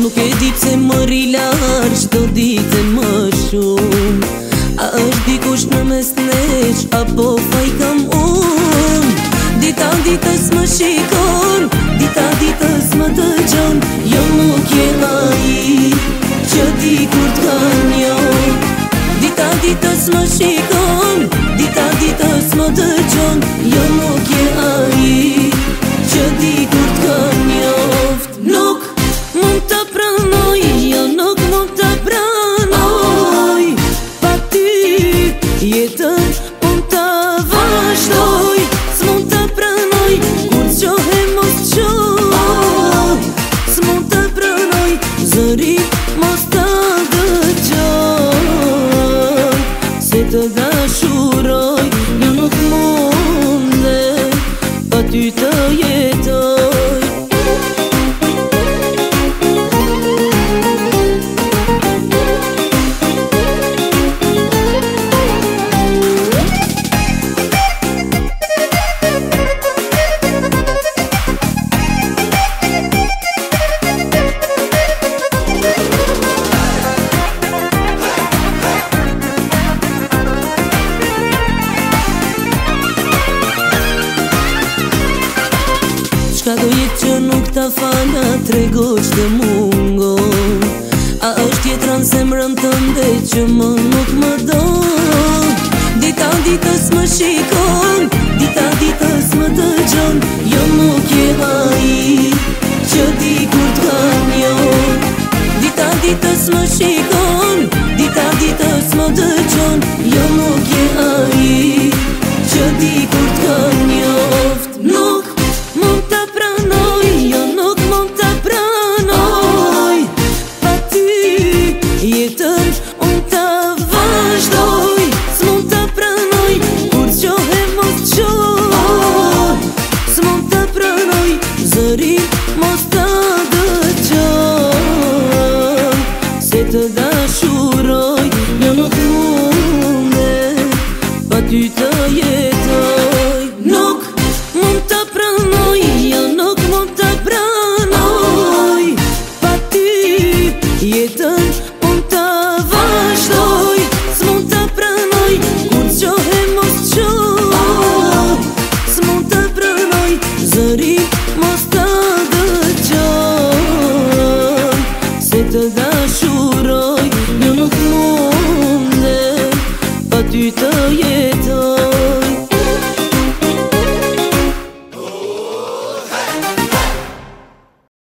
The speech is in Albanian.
nuk e di pse më rilar çdo ditë më shumë. A është dikush në mes nesh apo faj kam unë? Dita ditës më shikon, dita ditës më dëgjon. Jo nuk je ai që dikur t'kam jo. Dita ditës më shikon, dita ditës më dëgjon. Jo nuk je ai që dikur t'kam njoft. Nuk mund të pranoj, jo nuk mund të pranoj. Pa ty jetën unë të vazhdoj. S'mund të pranoj kur t'gjohe mos t'gjoh. S'mund të pranoj zëri mos të dëgjoj. Se të dashuroj, jo nuk munde pa ty të jetoj. Qka do jetë që nuk ta fala, trego që të mungon. A është tjetra në zemrën tënde që më nuk më do? Dita ditës më shikon, dita ditës më dëgjon. Jo nuk je ai që dikur t'kam jo. Dita ditës më shikon, dita ditës më dëgjon. Jo nuk je ai që dikur t'kam njoft. Nuk mund të pranoj, jo nuk mund të pranoj. Pa ty jetën unë të vazhdoj. S'mund të pranoj kur t'gjohe mos t'gjoh. S'mund të pranoj zëri mos të dëgjoj. Se të dashuroj, jo nuk munde pa ty të jetoj. Nuk mund të pranoj, jo nuk mund të pranoj. Pa ty jetën unë të vazhdoj. S'mund të pranoj kur t'gjohe mos t'gjoh. S'mund të pranoj zëri mos të dëgjoj. Se të dashuroj, jo nuk munde pa ty të jetoj.